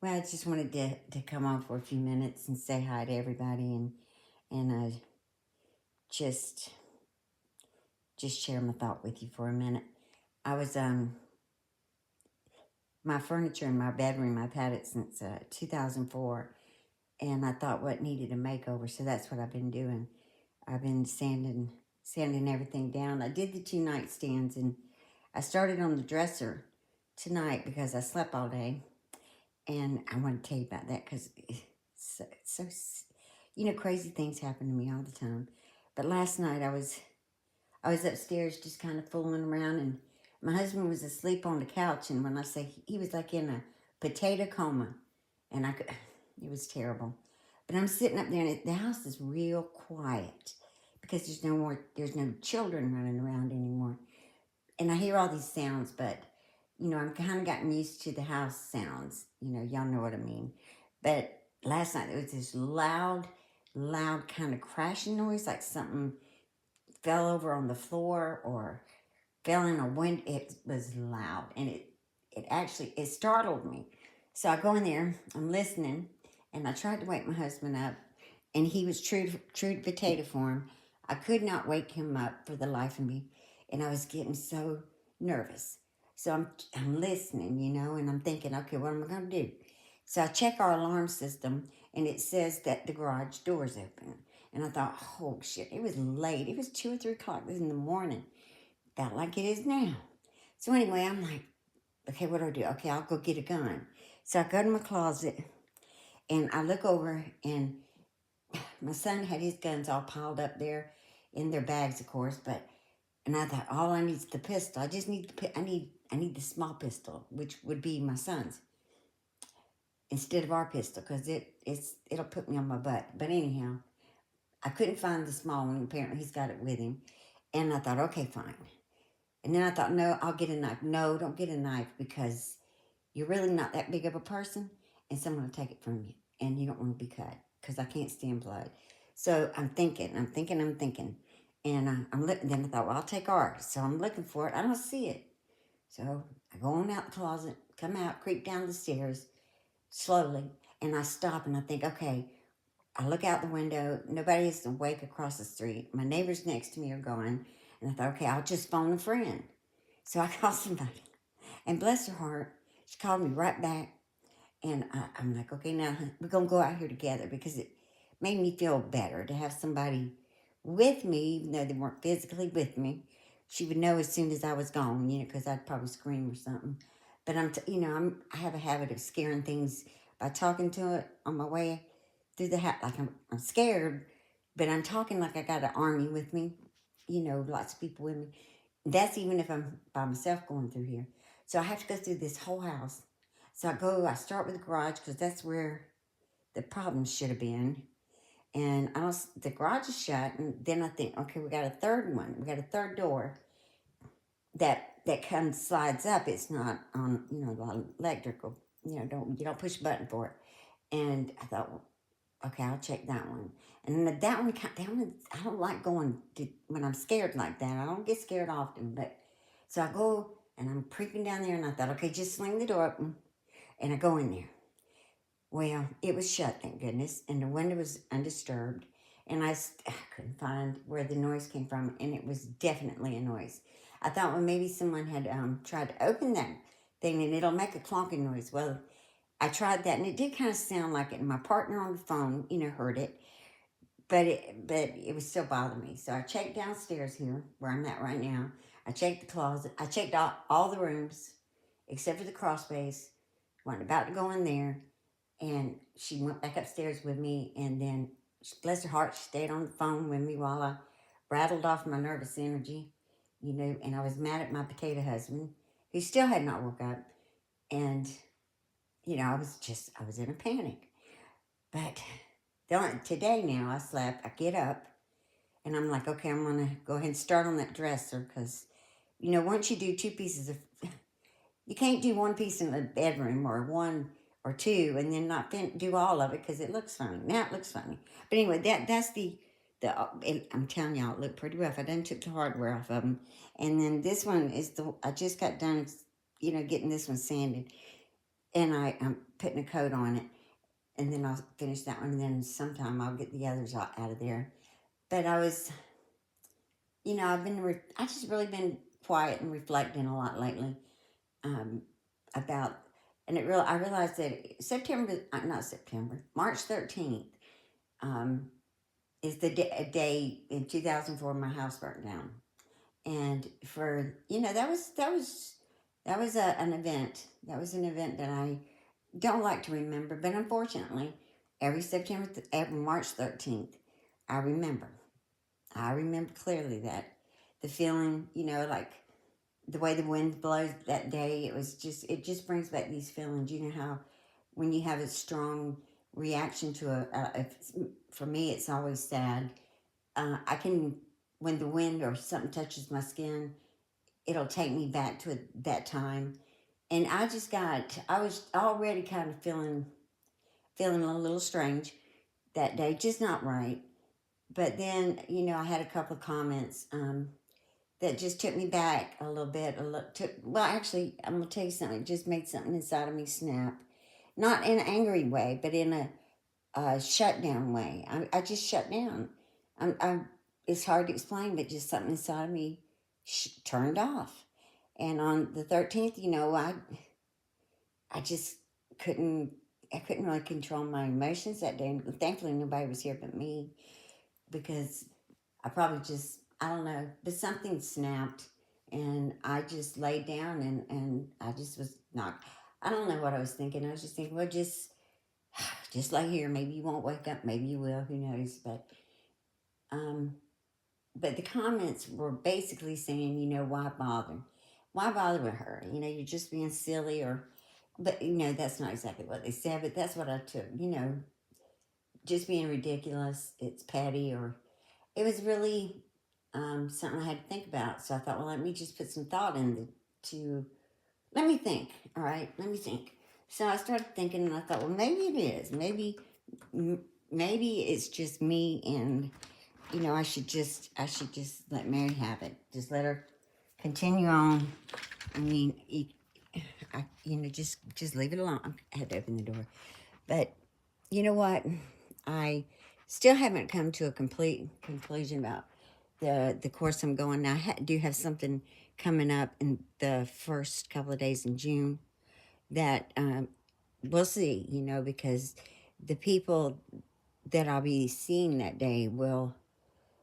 Well, I just wanted to come on for a few minutes and say hi to everybody and just just share my thought with you for a minute. I was my furniture in my bedroom. I've had it since 2004, and I thought what needed a makeover, so that's what I've been doing. I've been sanding everything down. I did the two nightstands, and I started on the dresser tonight because I slept all day, and I want to tell you about that because so crazy things happen to me all the time. But last night I was upstairs just kind of fooling around, and my husband was asleep on the couch. And when I say he was like in a potato coma, and it was terrible. But I'm sitting up there, and the house is real quiet because there's no children running around anymore. And I hear all these sounds, but I'm kind of gotten used to the house sounds. Y'all know what I mean. But last night there was this loud kind of crashing noise, like something fell over on the floor or fell in a wind. It was loud, and it startled me. So I go in there, I'm listening, and I tried to wake my husband up, and he was true to potato form. I could not wake him up for the life of me, and I was getting so nervous. So I'm listening, and I'm thinking, okay, what am I going to do? So I check our alarm system, and it says that the garage door's open. And I thought, oh shit, it was late. It was 2 or 3 o'clock in the morning. Felt like it is now. So anyway, I'm like, okay, what do I do? Okay, I'll go get a gun. So I go to my closet, and I look over, and my son had his guns all piled up there in their bags, of course. And I thought, all I need is the pistol. I just need I need the small pistol, which would be my son's instead of our pistol, because it'll put me on my butt. But anyhow, I couldn't find the small one. Apparently, he's got it with him. And I thought, okay, fine. And then I thought, no, I'll get a knife. No, don't get a knife because you're really not that big of a person, and someone will take it from you, and you don't want to be cut because I can't stand blood. So I'm thinking, and I'm looking. Then I thought, well, I'll take ours. So I'm looking for it. I don't see it. So I go on out the closet, come out, creep down the stairs slowly, and I stop and I think, okay. I look out the window. Nobody is awake across the street. My neighbors next to me are gone. And I thought, okay, I'll just phone a friend. So I called somebody. And bless her heart, she called me right back. And I'm like, okay, now we're going to go out here together because it made me feel better to have somebody with me, even though they weren't physically with me. She would know as soon as I was gone, because I'd probably scream or something. But I have a habit of scaring things by talking to it on my way through the house. Like I'm scared, but I'm talking like I got an army with me, lots of people with me. That's even if I'm by myself going through here. So I have to go through this whole house. So I start with the garage because that's where the problem should have been. And the garage is shut. And then I think, okay, we got a third one. We got a third door that comes, slides up. It's not on, the electrical, you don't push a button for it. And I thought, well, okay, I'll check that one. And then that one, I don't like going when I'm scared like that. I don't get scared often, but so I go and I'm creeping down there, and I thought, okay, just sling the door open, and I go in there. Well, it was shut, thank goodness, and the window was undisturbed, and I couldn't find where the noise came from, and it was definitely a noise. I thought, well, maybe someone had tried to open that thing, and it'll make a clonking noise. Well, I tried that, and it did kind of sound like it. And my partner on the phone, heard it, but it was still bothering me. So I checked downstairs here, where I'm at right now. I checked the closet. I checked all the rooms, except for the crawl space. Wasn't about to go in there, and she went back upstairs with me, and then, bless her heart, she stayed on the phone with me while I rattled off my nervous energy, and I was mad at my potato husband, who still had not woke up, and, I was in a panic. But today now, I slept, I get up, and I'm like, okay, I'm going to go ahead and start on that dresser, because, once you do two pieces of, you can't do one piece in the bedroom or one or two and then not do all of it because it looks funny. Now it looks funny. But anyway, that's I'm telling y'all, it looked pretty rough. I done took the hardware off of them. And then this one is I just got done, getting this one sanded. and I'm putting a coat on it, and then I'll finish that one, and then sometime I'll get the others out of there. But I was, I just really been quiet and reflecting a lot lately, um, about, and I realized that not September, March 13th, um, is a day in 2004 my house burnt down. And for, that was an event. That was an event that I don't like to remember, but unfortunately, every March 13th, I remember. I remember clearly that the feeling, like the way the wind blows that day, it just brings back these feelings. You know how when you have a strong reaction to for me, it's always sad. I can, when the wind or something touches my skin, it'll take me back to that time. And I was already kind of feeling a little strange that day, just not right. But then, I had a couple of comments, that just took me back a little bit. Well, actually, I'm gonna tell you something. It just made something inside of me snap, not in an angry way, but in a shutdown way. I just shut down. I'm. It's hard to explain, but just something inside of me turned off. And on the 13th, I just couldn't. I couldn't really control my emotions that day. And thankfully, nobody was here but me, because I probably just, I don't know, but something snapped, and I just laid down, and I just was not, I don't know what I was thinking. I was just thinking, well, just lay here. Maybe you won't wake up. Maybe you will. Who knows? Um, but the comments were basically saying, why bother? Why bother with her? You're just being silly, but that's not exactly what they said, but that's what I took, just being ridiculous. It's petty, or it was really, something I had to think about. So I thought, well, let me just put some thought let me think. All right, let me think. So I started thinking, and I thought, well, maybe it is. Maybe it's just me, and I should just let Mary have it. Just let her continue on. I mean, just leave it alone. I had to open the door, but you know what? I still haven't come to a complete conclusion about the course I'm going now. I do have something coming up in the first couple of days in June that, we'll see, because the people that I'll be seeing that day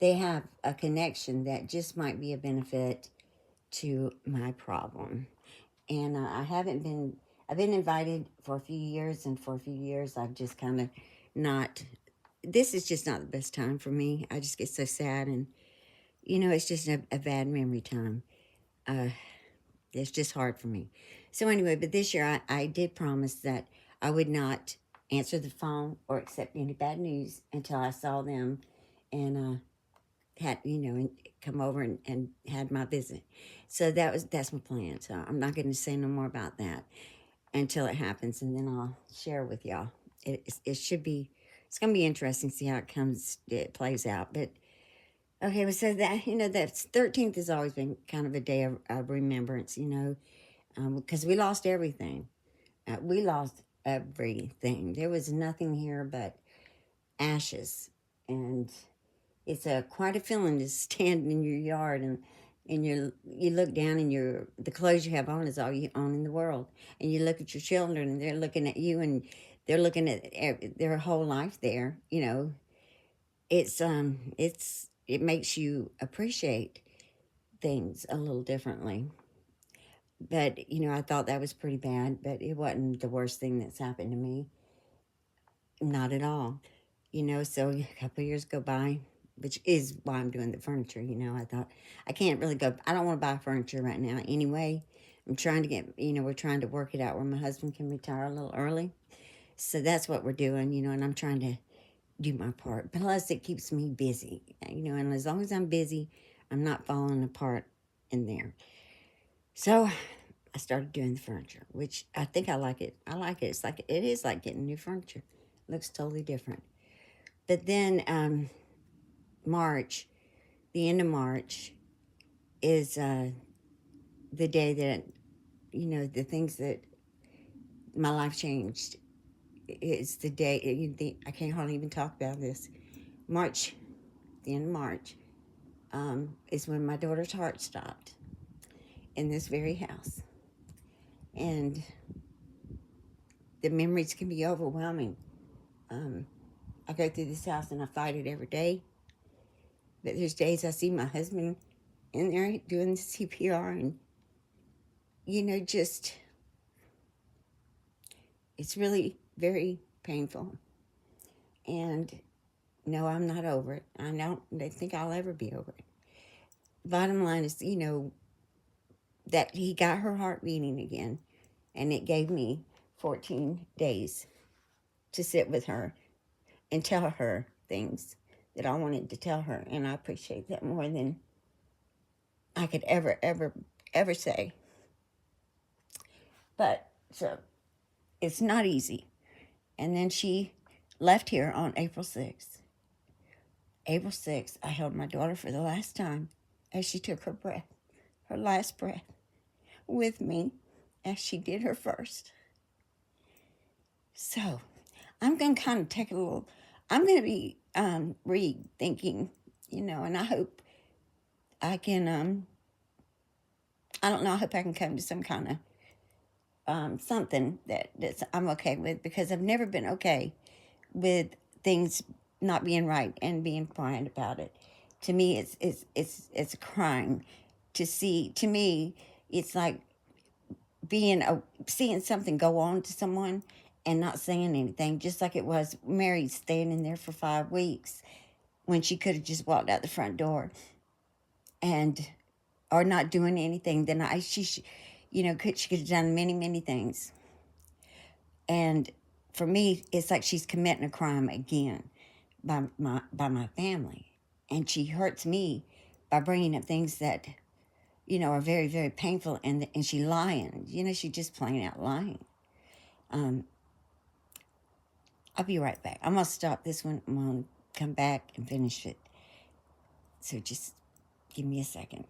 they have a connection that just might be a benefit to my problem. And I've been invited for a few years, and for a few years I've just kind of not, this is just not the best time for me. I just get so sad, and it's just a bad memory time. Uh, it's just hard for me. So anyway, but this year I did promise that I would not answer the phone or accept any bad news until I saw them, and had and come over and had my visit. So that's my plan. So I'm not going to say no more about that until it happens, and then I'll share with y'all. It should be, it's going to be interesting to see how it plays out. But okay, well, so that 13th has always been kind of a day of remembrance, because we lost everything. We lost everything. There was nothing here but ashes, and it's quite a feeling to stand in your yard, and you look down, and the clothes you have on is all you own in the world, and you look at your children, and they're looking at you, and they're looking at their whole life there. It makes you appreciate things a little differently. But I thought that was pretty bad, but it wasn't the worst thing that's happened to me. Not at all. So a couple of years go by, which is why I'm doing the furniture. I thought I can't really go. I don't want to buy furniture right now anyway. I'm trying to get. We're trying to work it out where my husband can retire a little early. So that's what we're doing. And I'm trying to do my part. Plus, it keeps me busy. And as long as I'm busy, I'm not falling apart in there. So I started doing the furniture, which I think I like it. I like it. It is like getting new furniture. It looks totally different. But then March, the end of March, is the day that the things that my life changed. It's the day, I can't hardly even talk about this. March, the end of March, is when my daughter's heart stopped in this very house. And the memories can be overwhelming. I go through this house and I fight it every day. But there's days I see my husband in there doing the CPR and, just, it's really very painful. And no, I'm not over it. I don't think I'll ever be over it. Bottom line is, that he got her heart beating again. And it gave me 14 days to sit with her and tell her things that I wanted to tell her. And I appreciate that more than I could ever say. But, so, it's not easy. And then she left here on April 6th. April 6th, I held my daughter for the last time as she took her last breath, with me as she did her first. So, I'm going to kind of take a little, I'm going to be rethinking, and I hope I can, I don't know, I hope I can come to some kind of something that's I'm okay with, because I've never been okay with things not being right and being quiet about it. To me, it's a crime to see. To me, it's like seeing something go on to someone and not saying anything, just like it was Mary staying in there for 5 weeks when she could have just walked out the front door and or not doing anything. Then she could have done many things. And for me, it's like she's committing a crime again by my family, and she hurts me by bringing up things that are very, very painful, and she lying. She just plain out lying. I'll be right back. I'm gonna stop this one. I'm gonna come back and finish it. So just give me a second.